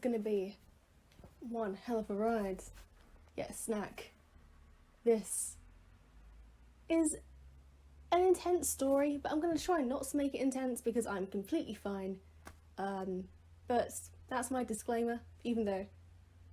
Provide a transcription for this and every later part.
gonna be one hell of a ride. Get a snack. This is an intense story, but I'm gonna try not to make it intense because I'm completely fine. But that's my disclaimer, even though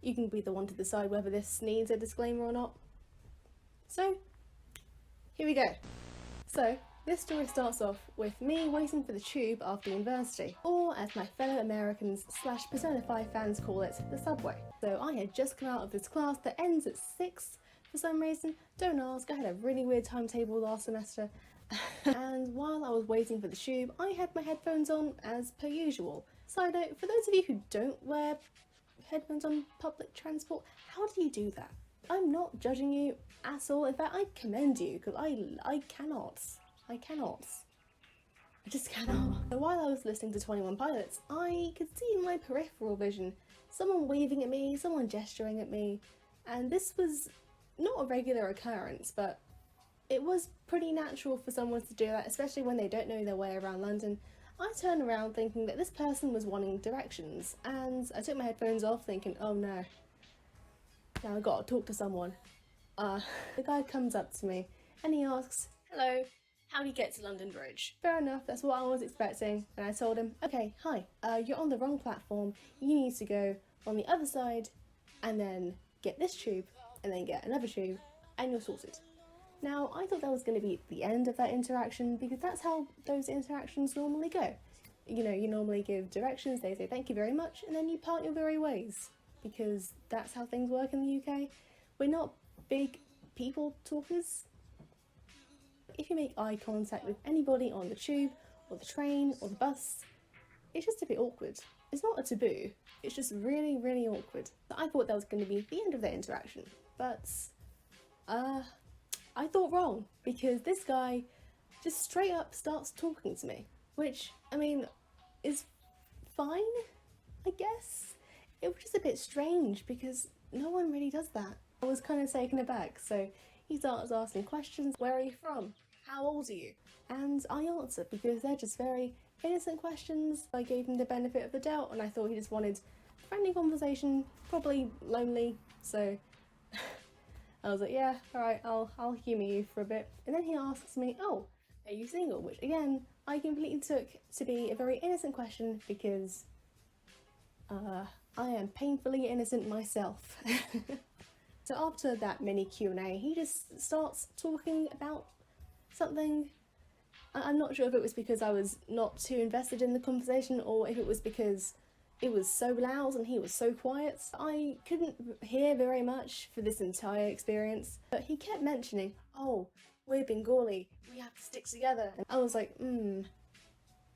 you can be the one to decide whether this needs a disclaimer or not. So, here we go. So, this story starts off with me waiting for the tube after university, or as my fellow Americans / Persona 5 fans call it, the subway. So I had just come out of this class that ends at 6 for some reason. Don't ask, I had a really weird timetable last semester. And while I was waiting for the tube, I had my headphones on as per usual. Side note, for those of you who don't wear headphones on public transport, how do you do that? I'm not judging you at all. In fact, I commend you, because I cannot. I just cannot. So while I was listening to 21 Pilots, I could see in my peripheral vision someone waving at me, someone gesturing at me, and this was not a regular occurrence, but it was pretty natural for someone to do that, especially when they don't know their way around London. I turned around thinking that this person was wanting directions, and I took my headphones off thinking, oh no, now I've got to talk to someone. The guy comes up to me and he asks, hello, how do you get to London Bridge? Fair enough, that's what I was expecting, and I told him, okay, hi, you're on the wrong platform, you need to go on the other side, and then get this tube, and then get another tube, and you're sorted. Now, I thought that was going to be the end of that interaction, because that's how those interactions normally go. You know, you normally give directions, they say thank you very much, and then you part your very ways, because that's how things work in the UK. We're not big people talkers. If you make eye contact with anybody on the tube, or the train, or the bus, it's just a bit awkward. It's not a taboo, it's just really, really awkward. So I thought that was going to be the end of that interaction, but I thought wrong, because this guy just straight up starts talking to me, which, I mean, is fine, I guess. It was just a bit strange, because no one really does that. I was kind of taken aback, so he starts asking questions. Where are you from? How old are you? And I answered, because they're just very innocent questions. I gave him the benefit of the doubt, and I thought he just wanted friendly conversation, probably lonely, so I was like, yeah, alright, I'll humour you for a bit. And then he asks me, oh, are you single? Which again, I completely took to be a very innocent question, because I am painfully innocent myself. So after that mini Q&A, he just starts talking about something. I'm not sure if it was because I was not too invested in the conversation, or if it was because it was so loud and he was so quiet. I couldn't hear very much for this entire experience, but he kept mentioning, oh, we're Bengali, we have to stick together. And I was like,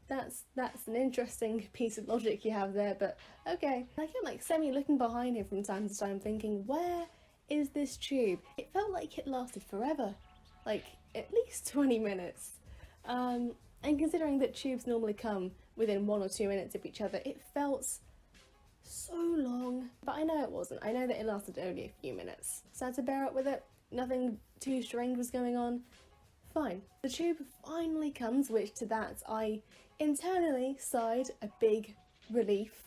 that's an interesting piece of logic you have there, but okay. And I kept like semi-looking behind him from time to time thinking, where is this tube? It felt like it lasted forever, like at least 20 minutes. And considering that tubes normally come within 1 or 2 minutes of each other, it felt so long. But I know it wasn't. I know that it lasted only a few minutes. So I had to bear up with it. Nothing too strange was going on. Fine. The tube finally comes, which to that I internally sighed a big relief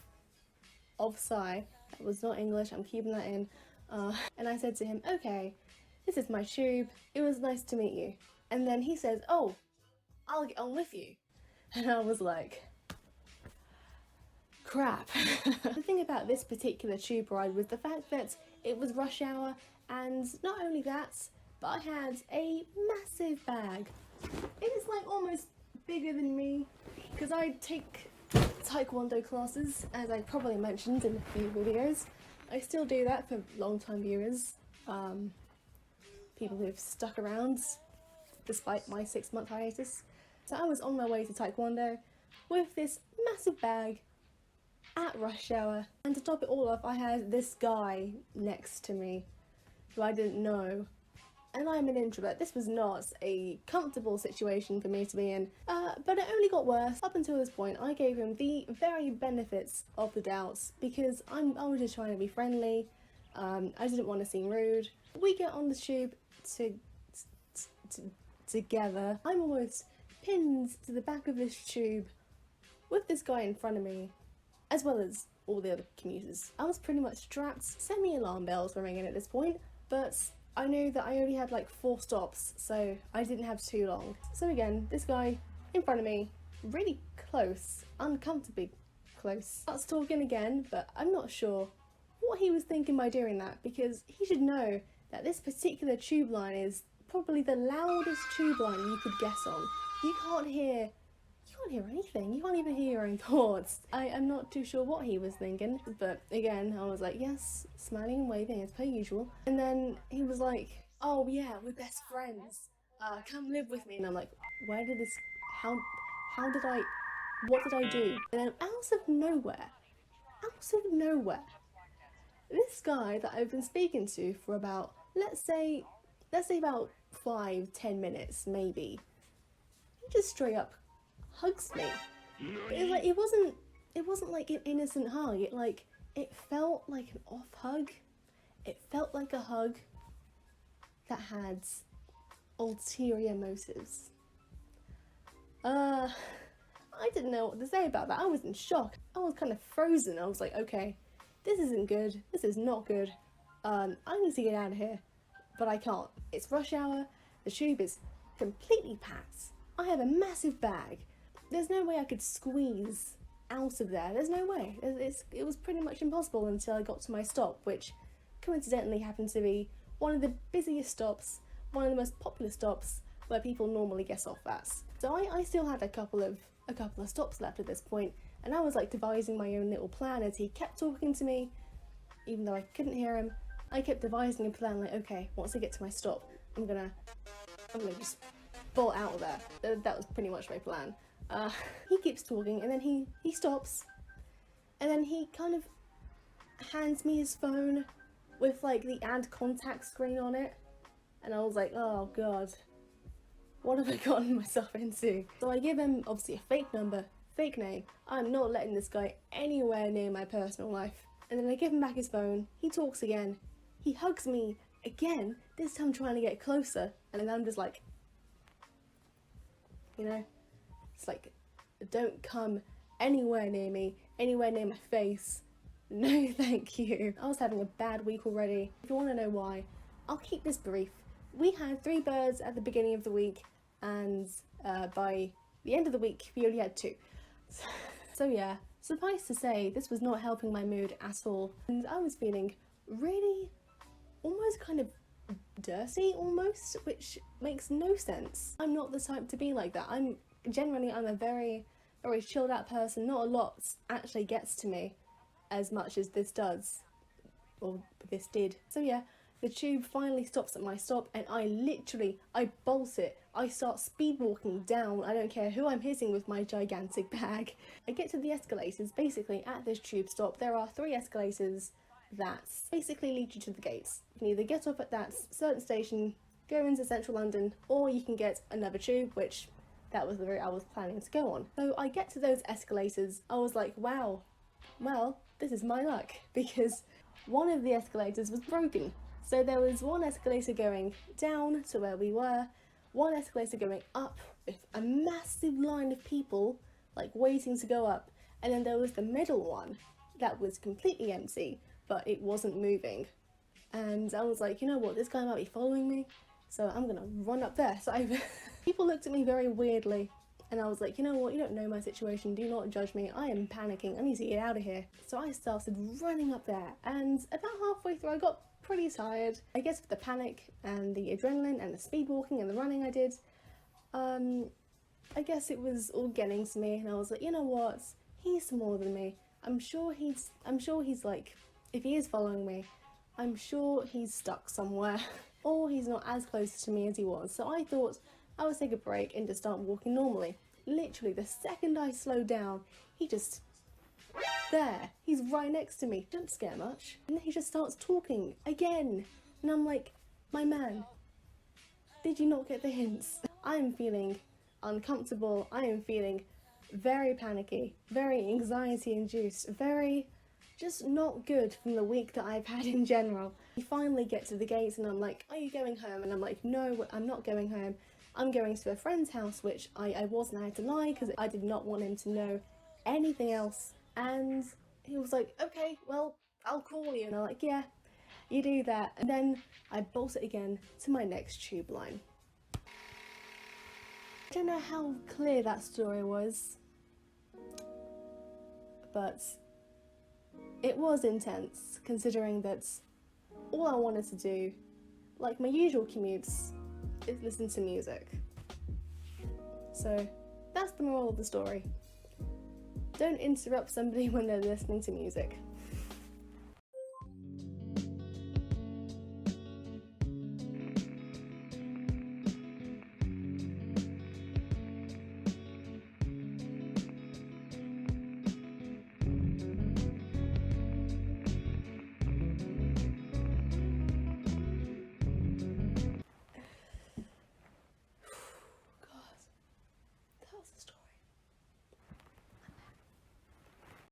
of sigh. That was not English, I'm keeping that in. And I said to him, okay, this is my tube. It was nice to meet you. And then he says, oh, I'll get on with you. And I was like, crap. The thing about this particular tube ride was the fact that it was rush hour, and not only that, but I had a massive bag. It is like almost bigger than me, because I take taekwondo classes, as I probably mentioned in a few videos. I still do that for long-time viewers, people who have stuck around despite my 6-month hiatus. So I was on my way to taekwondo with this massive bag at rush hour, and to top it all off, I had this guy next to me who I didn't know, and I'm an introvert. This was not a comfortable situation for me to be in, but it only got worse. Up until this point, I gave him the very benefits of the doubt, because I was just trying to be friendly. I didn't want to seem rude. We get on the tube together. I'm almost pinned to the back of this tube with this guy in front of me, as well as all the other commuters. I was pretty much strapped. Semi-alarm bells were ringing at this point, but I knew that I only had like 4 stops, so I didn't have too long. So again, this guy in front of me, really close, uncomfortably close, starts talking again, but I'm not sure what he was thinking by doing that, because he should know that this particular tube line is probably the loudest tube line you could guess on. You can't hear anything. You can't even hear your own thoughts. I'm not too sure what he was thinking, but again, I was like, yes, smiling and waving as per usual. And then he was like, oh yeah, we're best friends. Come live with me. And I'm like, where did this, how did I, what did I do? And then out of nowhere, this guy that I've been speaking to for about, let's say about 5-10 minutes maybe, he just straight up hugs me. It wasn't like an innocent hug. It felt like an off hug. It felt like a hug that had ulterior motives. I didn't know what to say about that. I was in shock. I was kind of frozen. I was like, okay, this isn't good. This is not good. I need to get out of here. But I can't. It's rush hour. The tube is completely packed. I have a massive bag. There's no way I could squeeze out of there. There's no way. It was pretty much impossible until I got to my stop, which coincidentally happened to be one of the busiest stops, one of the most popular stops where people normally get off at. So I still had a couple of stops left at this point, and I was like devising my own little plan as he kept talking to me, even though I couldn't hear him. I kept devising a plan like, okay, once I get to my stop, I'm gonna just bolt out of there. That was pretty much my plan. He keeps talking, and then he stops, and then he kind of hands me his phone with like the add contact screen on it, and I was like, oh god, what have I gotten myself into? So I give him obviously a fake number, fake name. I'm not letting this guy anywhere near my personal life. And then I give him back his phone. He talks again. He hugs me again, this time trying to get closer, and then I'm just like, you know, it's like, don't come anywhere near me, anywhere near my face. No thank you. I was having a bad week already. If you want to know why, I'll keep this brief. We had 3 birds at the beginning of the week, and by the end of the week we only had 2. So yeah, suffice to say, this was not helping my mood at all, and I was feeling really almost kind of dirty almost, which makes no sense. I'm not the type to be like that. I'm a very chilled out person. Not a lot actually gets to me as much as this does, or this did. So yeah, the tube finally stops at my stop, and I bolt it. I start speed walking down. I don't care who I'm hitting with my gigantic bag. I get to the escalators. Basically at this tube stop there are 3 escalators that basically lead you to the gates. You can either get off at that certain station, go into central London, or you can get another tube, which that was the route I was planning to go on. So I get to those escalators. I was like, wow, well, this is my luck, because one of the escalators was broken. So there was one escalator going down to where we were, one escalator going up with a massive line of people like waiting to go up, and then there was the middle one that was completely empty, but it wasn't moving. And I was like, you know what, this guy might be following me, so I'm gonna run up there. So people looked at me very weirdly, and I was like, you know what, you don't know my situation, do not judge me, I am panicking, I need to get out of here. So I started running up there, and about halfway through I got pretty tired. I guess with the panic and the adrenaline and the speed walking and the running I did, I guess it was all getting to me, and I was like, you know what, he's smaller than me. I'm sure he's like, if he is following me, I'm sure he's stuck somewhere or he's not as close to me as he was. So I thought I would take a break and just start walking normally. Literally the second I slowed down, he just, there, he's right next to me. Don't scare much. And then he just starts talking again, and I'm like, my man, did you not get the hints? I am feeling uncomfortable. I am feeling very panicky, very anxiety induced, very just not good from the week that I've had in general. We finally get to the gates, and I'm like, are you going home? And I'm like, no, I'm not going home. I'm going to a friend's house, which I wasn't allowed to lie because I did not want him to know anything else. And he was like, okay, well, I'll call you. And I'm like, yeah, you do that. And then I bolt it again to my next tube line. I don't know how clear that story was, but it was intense, considering that all I wanted to do, like my usual commutes, is listen to music. So that's the moral of the story. Don't interrupt somebody when they're listening to music.